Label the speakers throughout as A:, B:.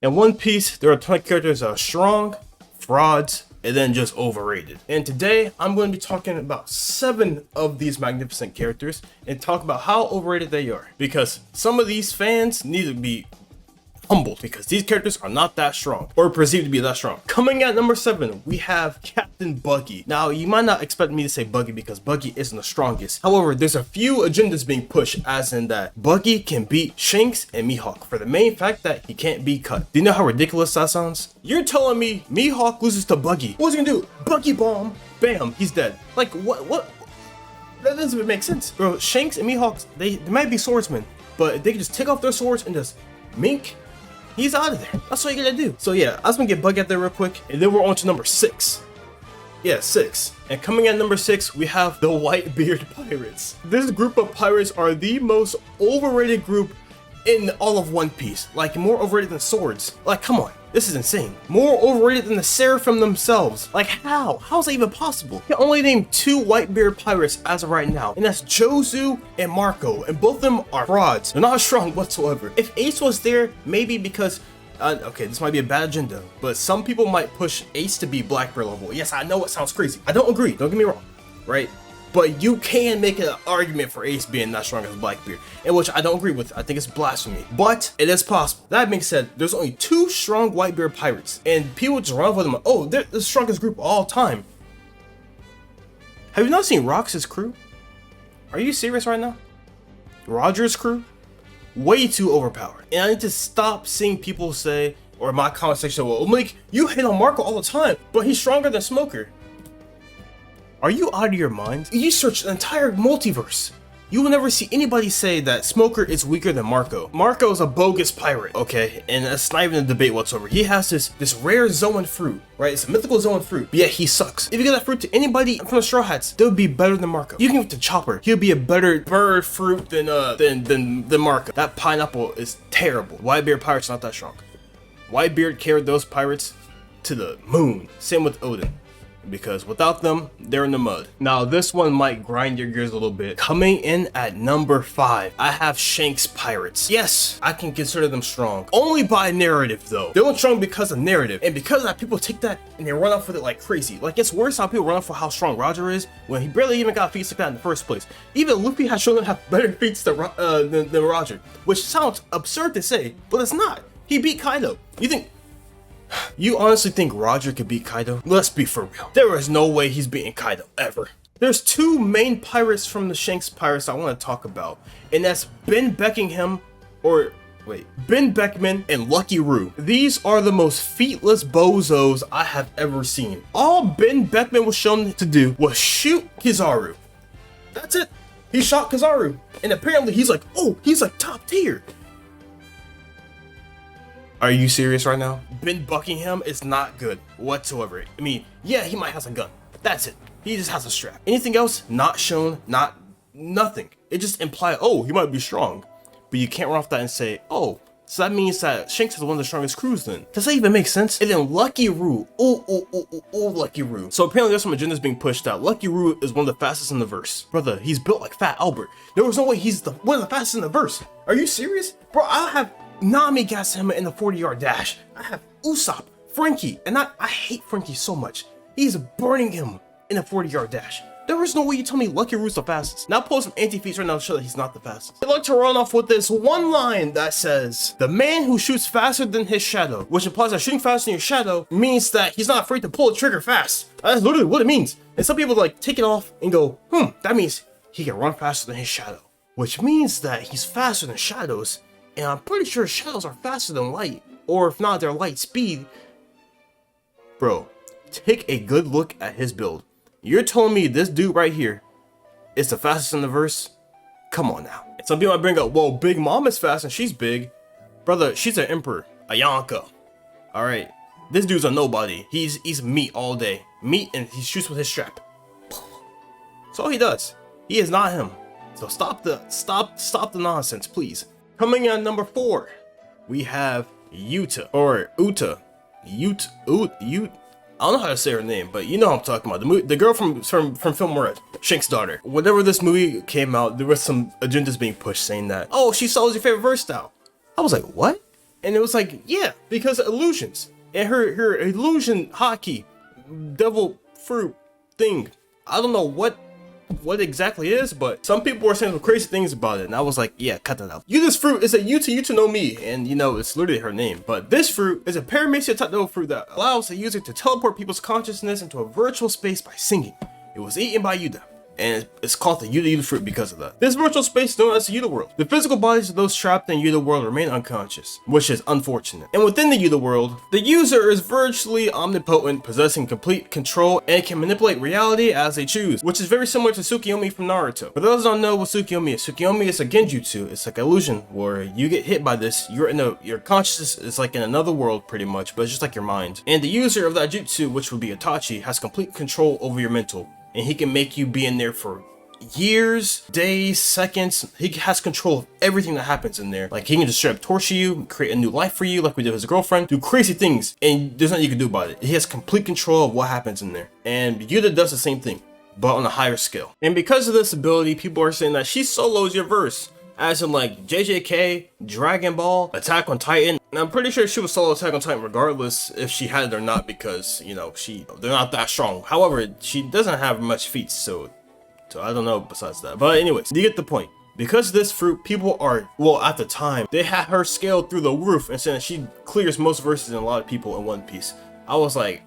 A: In One Piece, there are a ton of characters that are strong, frauds, and then just overrated. And today, I'm going to be talking about 7 of these magnificent characters and talk about how overrated they are. Because some of these fans need to be humbled because these characters are not that strong or perceived to be that strong. Coming at number 7, we have Captain Buggy. Now, you might not expect me to say Buggy because Buggy isn't the strongest. However, there's a few agendas being pushed, as in that Buggy can beat Shanks and Mihawk for the main fact that he can't be cut. Do you know how ridiculous that sounds? You're telling me Mihawk loses to Buggy. What's he gonna do? Buggy bomb. Bam, he's dead. Like, what? That doesn't even make sense. Bro, Shanks and Mihawk, they might be swordsmen, but if they can just take off their swords and just mink, he's out of there. That's what you gotta do. So yeah, I was gonna get Buggy out there real quick, and then we're on to number 6. Yeah, 6. And coming at number 6, we have the Whitebeard Pirates. This group of pirates are the most overrated group in all of One Piece. Like, more overrated than swords. Like, come on. This is insane. More overrated than the Seraphim themselves. Like, how? How is that even possible? You can only name 2 Whitebeard Pirates as of right now, and that's Jozu and Marco, and both of them are frauds. They're not strong whatsoever. If Ace was there, maybe because, okay, this might be a bad agenda, but some people might push Ace to be Blackbeard level. Yes, I know it sounds crazy. I don't agree, don't get me wrong, right? But you can make an argument for Ace being not strong as Blackbeard, in which I don't agree with. I think it's blasphemy, but it is possible. That being said, there's only 2 strong Whitebeard pirates, and people just run with them. Oh, they're the strongest group of all time. Have you not seen Rox's crew? Are you serious right now? Roger's crew? Way too overpowered. And I need to stop seeing people say, or my comment section, well, Malik, you hate on Marco all the time, but he's stronger than Smoker. Are you out of your mind? You search the entire multiverse. You will never see anybody say that Smoker is weaker than Marco. Marco is a bogus pirate, okay? And it's not even a debate whatsoever. He has this rare Zoan fruit, right? It's a mythical Zoan fruit, but yet he sucks. If you give that fruit to anybody from the Straw Hats, they would be better than Marco. You can give it to Chopper. He'll be a better bird fruit than Marco. That pineapple is terrible. Whitebeard Pirates not that strong. Whitebeard carried those pirates to the moon. Same with Odin, because without them, they're in the mud. Now, this one might grind your gears a little bit. Coming in at number 5, I have Shanks Pirates. Yes, I can consider them strong. Only by narrative, though. They're only strong because of narrative. And because of that, people take that and they run off with it like crazy. Like, it's worse how people run off for how strong Roger is when he barely even got feats like that in the first place. Even Luffy has shown him to have better feats than Roger, which sounds absurd to say, but it's not. He beat Kaido. You honestly think Roger could beat Kaido? Let's be for real. There is no way he's beating Kaido, ever. There's 2 main pirates from the Shanks Pirates I want to talk about, and that's Ben Beckman and Lucky Roo. These are the most featless bozos I have ever seen. All Ben Beckman was shown to do was shoot Kizaru. That's it. He shot Kizaru, and apparently he's like, oh, he's like top tier. Are you serious right now? Ben Buckingham is not good whatsoever. I mean, yeah, he might have a gun. That's it. He just has a strap. Anything else? Not shown, nothing. It just implies, oh, he might be strong. But you can't run off that and say, oh, so that means that Shanks is one of the strongest crews then. Does that even make sense? And then Lucky Roo. Lucky Roo. So apparently there's some agendas being pushed out. Lucky Roo is one of the fastest in the verse. Brother, he's built like Fat Albert. There was no way he's one of the fastest in the verse. Are you serious? Bro, I have Nami gas him in the 40-yard dash. I have Usopp, Frankie, and I hate Frankie so much. He's burning him in a 40-yard dash. There is no way you tell me Lucky Roo's the fastest. Now post some anti-feats right now to show that he's not the fastest. I'd like to run off with this one line that says, the man who shoots faster than his shadow, which implies that shooting faster than your shadow means that he's not afraid to pull the trigger fast. That's literally what it means. And some people like take it off and go, that means he can run faster than his shadow, which means that he's faster than shadows. And I'm pretty sure shadows are faster than light, or if not, they're light speed. Bro, take a good look at his build. You're telling me this dude right here is the fastest in the verse? Come on now. And some people might bring up, well, Big Mom is fast and she's big. Brother, she's an emperor, a Yonko. All right, this dude's a nobody. He's meat all day. Meat, and he shoots with his strap. That's all he does. He is not him. So stop the nonsense, please. Coming in at number 4, we have Uta. I don't know how to say her name, but you know what I'm talking about. The girl from Film Red, Shanks' daughter. Whenever this movie came out, there was some agendas being pushed saying that, oh, she sells your favorite verse style. I was like, what? And it was like, yeah, because of illusions. And her illusion hockey, devil fruit thing. I don't know what exactly is, but some people were saying some crazy things about it, and I was like, yeah, cut that out. This fruit is a Yuta no Mi, and you know, it's literally her name. But this fruit is a paramecia type devil fruit that allows the user to teleport people's consciousness into a virtual space by singing. It was eaten by Yuta, and it's called the Yuta fruit because of that. This virtual space is known as the Yuta world. The physical bodies of those trapped in Yuta world remain unconscious, which is unfortunate. And within the Yuta world, the user is virtually omnipotent, possessing complete control, and can manipulate reality as they choose, which is very similar to Tsukiyomi from Naruto. For those who don't know what Tsukiyomi is a genjutsu. It's like an illusion where you get hit by this, your consciousness is like in another world pretty much, but it's just like your mind. And the user of that jutsu, which would be Itachi, has complete control over your mental. And he can make you be in there for years, days, seconds. He has control of everything that happens in there. Like, he can just straight up torture you, create a new life for you, like we did with his girlfriend, do crazy things, and there's nothing you can do about it. He has complete control of what happens in there. And Yuta does the same thing, but on a higher scale. And because of this ability, people are saying that she solos your verse. As in like JJK, Dragon Ball, Attack on Titan. And I'm pretty sure she would solo Attack on Titan regardless if she had it or not, because, you know, they're not that strong. However, she doesn't have much feats, so I don't know besides that. But anyways, you get the point. Because of this fruit, people are, well, at the time, they had her scaled through the roof and saying that she clears most verses in a lot of people in One Piece. I was like,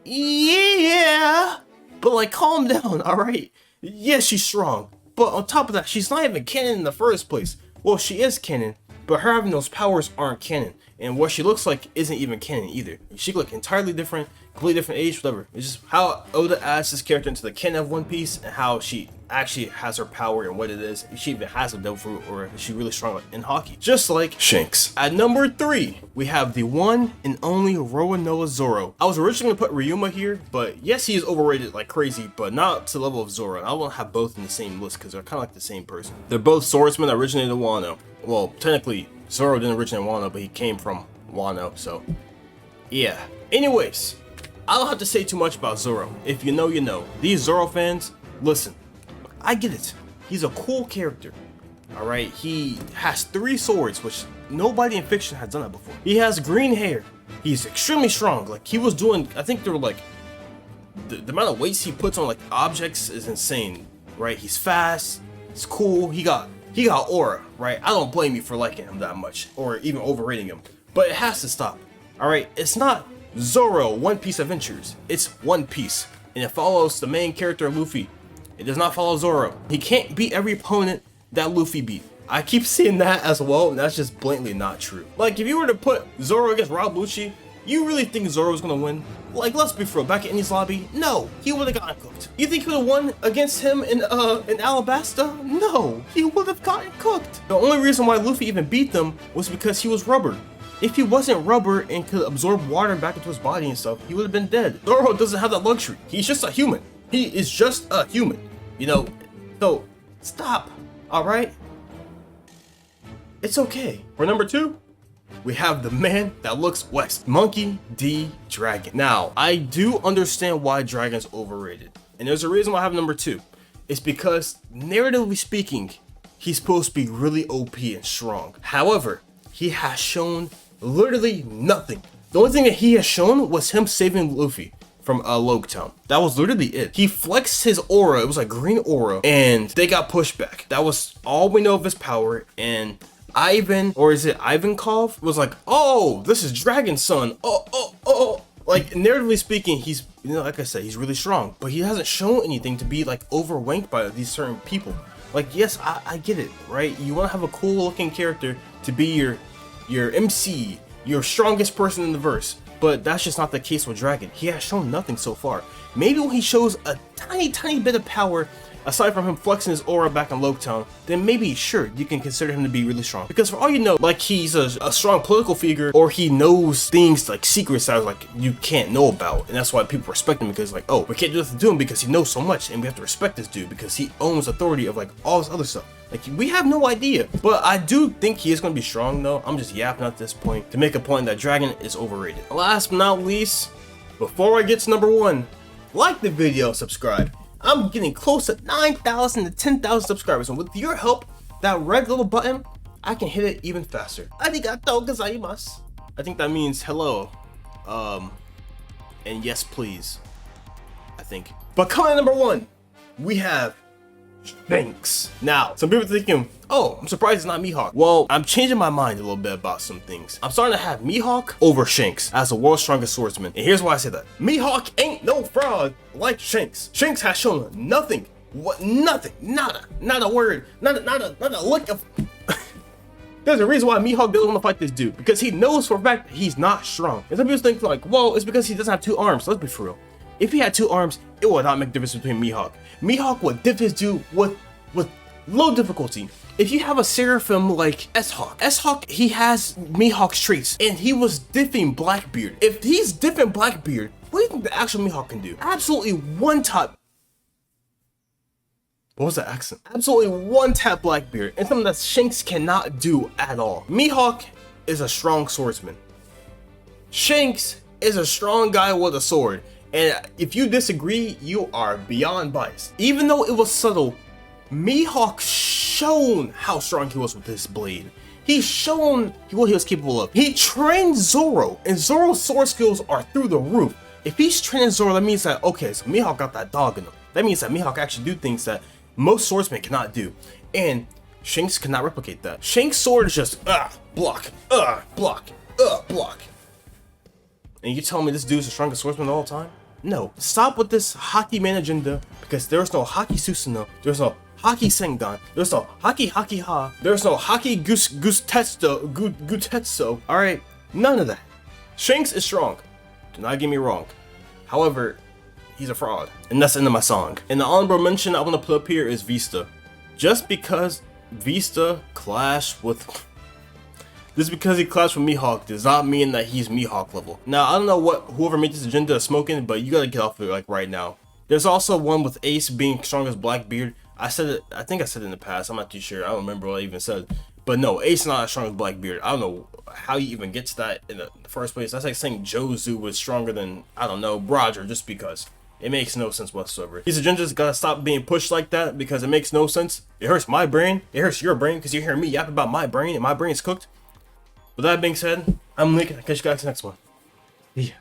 A: yeah, but like, calm down, alright? Yes, she's strong. But on top of that, she's not even canon in the first place. Well, she is canon, but her having those powers aren't canon. And what she looks like isn't even canon either. She could look entirely different, completely different age, whatever. It's just how Oda adds this character into the canon of One Piece and how she actually has her power and what it is. If she even has a devil fruit, or is she really strong in hockey. Just like Shanks. At number 3, we have the one and only Roanoa Zoro. I was originally gonna put Ryuma here, but yes, he is overrated like crazy, but not to the level of Zoro. And I won't have both in the same list because they're kind of like the same person. They're both swordsmen that originated in Wano. Well, technically, Zoro didn't originate in Wano, but he came from Wano, so yeah. Anyways, I don't have to say too much about Zoro. If you know, you know. These Zoro fans, listen, I get it. He's a cool character. Alright, he has 3 swords, which nobody in fiction has done that before. He has green hair. He's extremely strong. Like, he was doing, I think they were like, the amount of weights he puts on like objects is insane, right? He's fast, he's cool, he got aura, right? I don't blame you for liking him that much, or even overrating him, but it has to stop. Alright, it's not Zoro One Piece Adventures, it's One Piece, and it follows the main character Luffy. It does not follow Zoro. He can't beat every opponent that Luffy beat. I keep seeing that as well, and that's just blatantly not true. Like, if you were to put Zoro against Rob Lucci, you really think Zoro was gonna win? Like, let's be real, back at Enies Lobby, no, he would have gotten cooked. You think he would have won against him in Alabasta? No, he would have gotten cooked. The only reason why Luffy even beat them was because he was rubber. If he wasn't rubber and could absorb water back into his body and stuff, he would have been dead. Zoro doesn't have that luxury. He's just a human. He is just a human, you know? So, stop, alright? It's okay. For number 2, we have the man that looks west, Monkey D. Dragon. Now, I do understand why Dragon's overrated, and there's a reason why I have number 2. It's because, narratively speaking, he's supposed to be really OP and strong. However, he has shown literally nothing. The only thing that he has shown was him saving Luffy from Loketown. That was literally it. He flexed his aura, it was like green aura, and they got pushed back. That was all we know of his power, and Ivan, or is it Ivankov, was like, oh, this is Dragon's son. Oh. Like, narratively speaking, he's, you know, like I said, he's really strong, but he hasn't shown anything to be like overranked by these certain people. Like, yes, I get it, right? You want to have a cool looking character to be your MC, your strongest person in the verse. But that's just not the case with Dragon. He has shown nothing so far. Maybe when he shows a tiny bit of power, aside from him flexing his aura back in Loketown, then maybe, sure, you can consider him to be really strong. Because for all you know, like, he's a strong political figure, or he knows things, like secrets that like you can't know about. And that's why people respect him, because like, oh, we can't do nothing to him because he knows so much, and we have to respect this dude because he owns authority of like all this other stuff. Like, we have no idea. But I do think he is going to be strong though. I'm just yapping at this point to make a point that Dragon is overrated. Last but not least, before I get to number 1, like the video and subscribe. I'm getting close to 9,000 to 10,000 subscribers, and with your help, that red little button, I can hit it even faster. Arigatou gozaimasu. I think that means hello. And yes, please. I think. But coming at number 1, we have Shanks. Now, some people are thinking, oh, I'm surprised it's not Mihawk. Well, I'm changing my mind a little bit about some things. I'm starting to have Mihawk over Shanks as the world's strongest swordsman. And here's why I say that. Mihawk ain't no fraud like Shanks. Shanks has shown nothing. What? Nothing. Nada. Not a word. Not a look of... There's a reason why Mihawk doesn't want to fight this dude. Because he knows for a fact that he's not strong. And some people think like, well, it's because he doesn't have 2 arms. Let's be for real. If he had 2 arms, it would not make a difference between Mihawk. Mihawk would dip his dude with low difficulty. If you have a Seraphim like S-Hawk, he has Mihawk's traits, and he was diffing Blackbeard. If he's diffing Blackbeard, what do you think the actual Mihawk can do? Absolutely one-tap. What was that accent? Absolutely one-tap Blackbeard, and something that Shanks cannot do at all. Mihawk is a strong swordsman. Shanks is a strong guy with a sword. And if you disagree, you are beyond biased. Even though it was subtle, Mihawk shown how strong he was with his blade. He's shown what he was capable of. He trained Zoro, and Zoro's sword skills are through the roof. If he's training Zoro, that means that, okay, so Mihawk got that dog in him. That means that Mihawk actually do things that most swordsmen cannot do. And Shanks cannot replicate that. Shanks' sword is just, block, block, block. And you tell me this dude's the strongest swordsman of all time? No, stop with this Haki man agenda, because there's no Haki Susanoo, there's no Haki Sengan, there's no Haki Ha, there's no Haki Gutetsu. Alright, none of that. Shanks is strong, do not get me wrong. However, he's a fraud. And that's the end of my song. And the honorable mention I want to put up here is Vista. Just because Vista clashed with... Just because he clashed with Mihawk does not mean that he's Mihawk level. Now, I don't know what whoever made this agenda is smoking, but you gotta get off of it like right now. There's also one with Ace being strong as Blackbeard. I said it, I think I said it in the past, I'm not too sure, I don't remember what I even said. But no, Ace is not as strong as Blackbeard. I don't know how you even get to that in the first place. That's like saying Jozu was stronger than, I don't know, Roger, just because. It makes no sense whatsoever. These agendas gotta stop being pushed like that because it makes no sense. It hurts my brain, it hurts your brain because you hear me yap about my brain and my brain's cooked. With that being said, I'm Nick, and I'll catch you guys next one. Yeah.